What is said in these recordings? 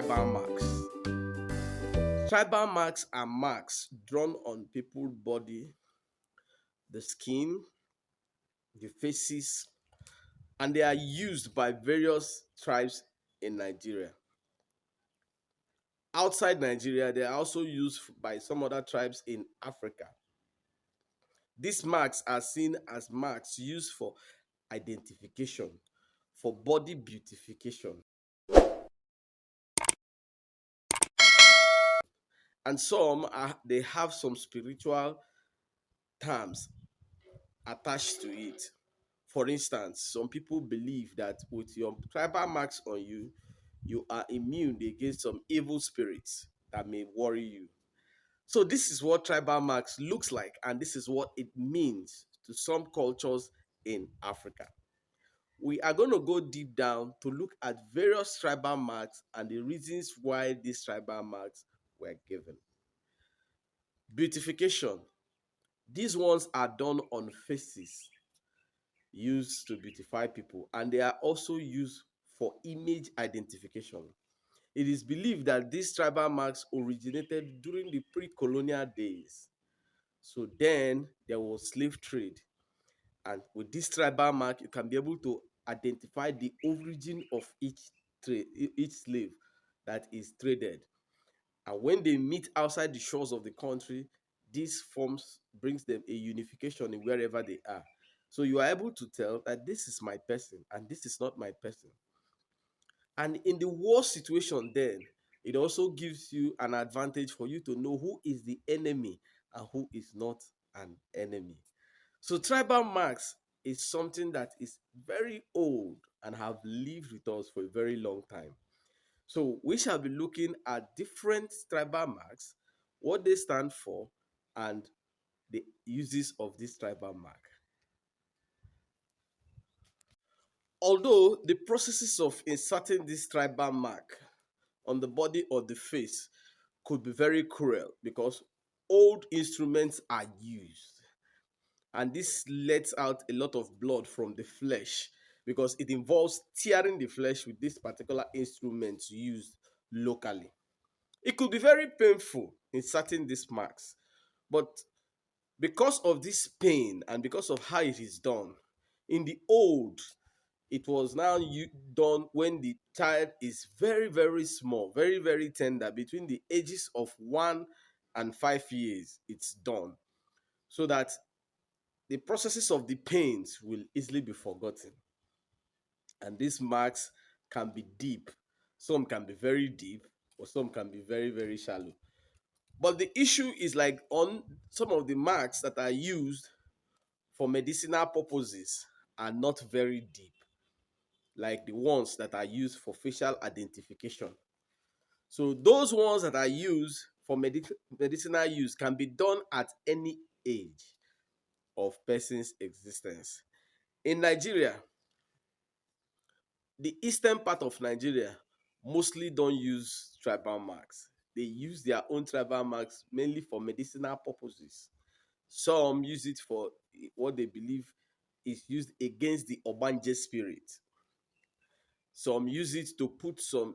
tribal marks. Tribal marks are marks drawn on people's body, the skin, the faces, and they are used by various tribes in Nigeria. Outside Nigeria, they are also used by some other tribes in Africa. These marks are seen as marks used for identification, for body beautification, and they have some spiritual terms attached to it. For instance, some people believe that with your tribal marks on you, you are immune against some evil spirits that may worry you. So this is what tribal marks looks like, and this is what it means to some cultures in Africa. We are going to go deep down to look at various tribal marks and the reasons why these tribal marks were given. Beautification. These ones are done on faces, used to beautify people, and they are also used for image identification. It is believed that these tribal marks originated during the pre-colonial days. So then there was slave trade, and with this tribal mark, you can be able to identify the origin of each slave that is traded. And when they meet outside the shores of the country, this forms brings them a unification in wherever they are. So you are able to tell that this is my person and this is not my person. And in the war situation, then it also gives you an advantage for you to know who is the enemy and who is not an enemy. So tribal marks is something that is very old and have lived with us for a very long time. So we shall be looking at different tribal marks, what they stand for, and the uses of this tribal mark. Although the processes of inserting this tribal mark on the body or the face could be very cruel because old instruments are used, and this lets out a lot of blood from the flesh because it involves tearing the flesh with this particular instrument used locally. It could be very painful inserting these marks, but because of this pain and because of how it is done, in the old, it was now done when the child is very, very small, very, very tender, between the ages of 1 and 5 years, it's done. So that the processes of the pains will easily be forgotten. And these marks can be deep. Some can be very deep, or some can be very, very shallow. But the issue is like on some of the marks that are used for medicinal purposes are not very deep, like the ones that are used for facial identification. So those ones that are used for medicinal use can be done at any age of person's existence. In Nigeria, the eastern part of Nigeria mostly don't use tribal marks. They use their own tribal marks mainly for medicinal purposes. Some use it for what they believe is used against the Obanje spirit. Some use it to put some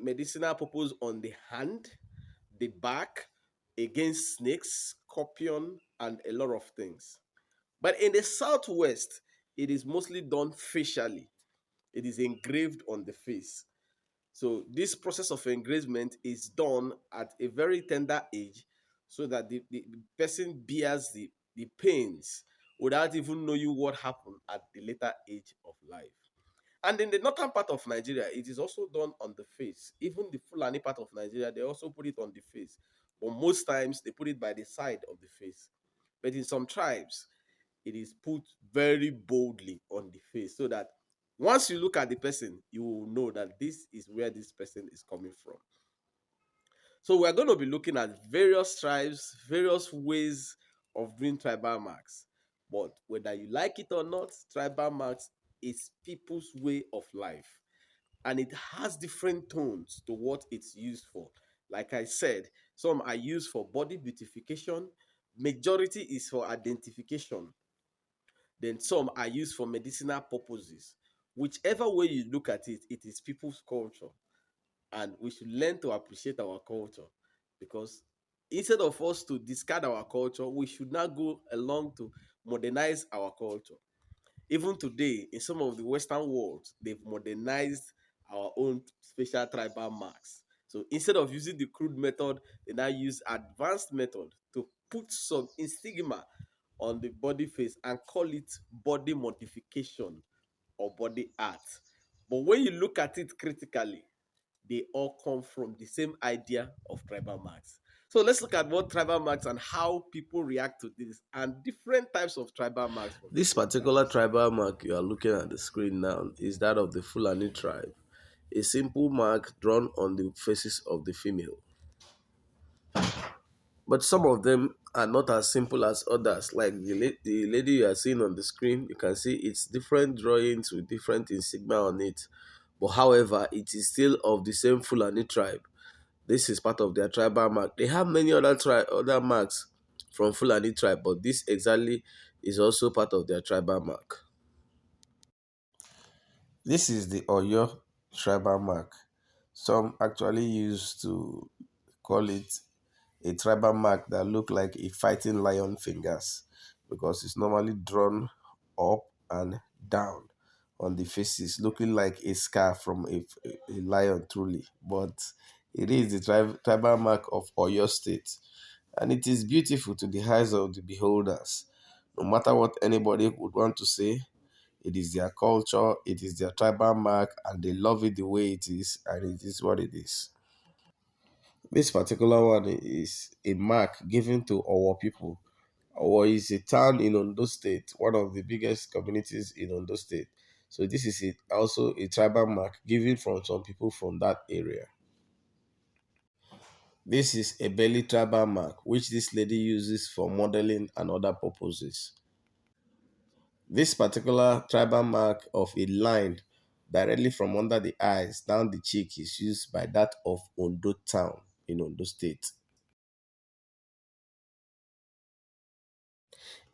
medicinal purpose on the hand, the back, against snakes, scorpion, and a lot of things. But in the southwest, it is mostly done facially. It is engraved on the face. So this process of engravement is done at a very tender age so that the person bears the pains without even knowing what happened at the later age of life. And in the northern part of Nigeria, it is also done on the face. Even the Fulani part of Nigeria, they also put it on the face. But most times, they put it by the side of the face. But in some tribes, it is put very boldly on the face so that once you look at the person, you will know that this is where this person is coming from. So we're going to be looking at various tribes, various ways of doing tribal marks. But whether you like it or not, tribal marks is people's way of life. And it has different tones to what it's used for. Like I said, some are used for body beautification. Majority is for identification. Then some are used for medicinal purposes. Whichever way you look at it, it is people's culture. and we should learn to appreciate our culture, because instead of us to discard our culture, we should not go along to modernize our culture. Even today, in some of the Western worlds, they've modernized our own special tribal marks. So instead of using the crude method, they now use advanced method to put some stigma on the body face and call it body modification or body art. But when you look at it critically, they all come from the same idea of tribal marks. So let's look at what tribal marks and how people react to this and different types of tribal marks from This different particular tribes. tribal mark you are looking at the screen now is that of the Fulani tribe, a simple mark drawn on the faces of the female. But some of them are not as simple as others. Like the lady you are seeing on the screen, you can see it's different drawings with different insignia on it. But however, it is still of the same Fulani tribe. This is part of their tribal mark. They have many other marks from Fulani tribe, but this exactly is also part of their tribal mark. This is the Oyo tribal mark. Some actually used to call it a tribal mark that look like a fighting lion fingers because it's normally drawn up and down on the faces, looking like a scar from a lion truly. But it is the tribal mark of Oyo State, and it is beautiful to the eyes of the beholders. No matter what anybody would want to say, it is their culture, it is their tribal mark, and they love it the way it is, and it is what it is. This particular one is a mark given to our people. Owo is a town in Ondo State, one of the biggest communities in Ondo State. So this is also a tribal mark given from some people from that area. This is a belly tribal mark, which this lady uses for modeling and other purposes. This particular tribal mark of a line directly from under the eyes down the cheek is used by that of Ondo town in Ondo State.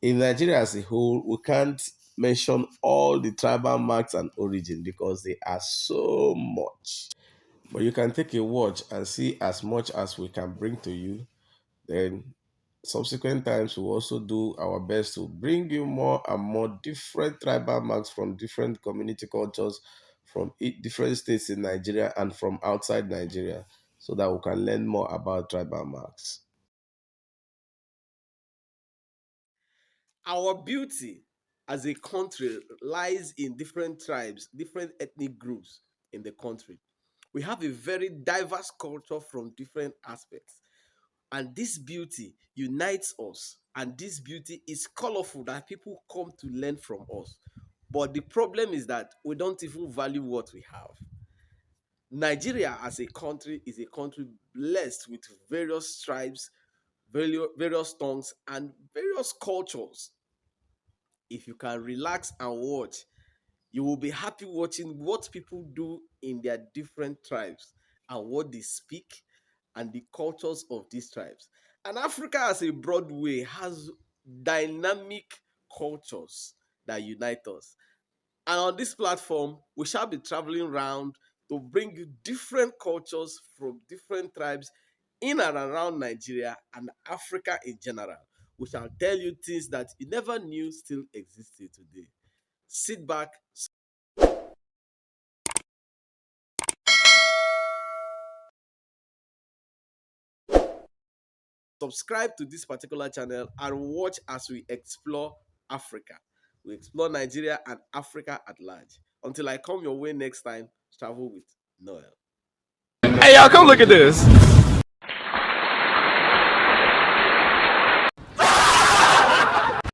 In Nigeria as a whole, we can't mention all the tribal marks and origin because they are so much. But you can take a watch and see as much as we can bring to you. Then subsequent times we'll also do our best to bring you more and more different tribal marks from different community cultures from different states in Nigeria and from outside Nigeria so that we can learn more about tribal marks. Our beauty as a country lies in different tribes, different ethnic groups in the country. We have a very diverse culture from different aspects. And this beauty unites us. And this beauty is colorful that people come to learn from us. But the problem is that we don't even value what we have. Nigeria as a country is a country blessed with various tribes, various tongues, and various cultures. If you can relax and watch, you will be happy watching what people do in their different tribes and what they speak and the cultures of these tribes. And Africa, as a broad way, has dynamic cultures that unite us. And on this platform, we shall be traveling around to bring you different cultures from different tribes in and around Nigeria and Africa in general. We shall tell you things that you never knew still existed today. Sit back, subscribe to this particular channel, and watch as we explore Africa. We explore Nigeria and Africa at large. Until I come your way next time, travel with Noel. Hey, y'all, come look at this.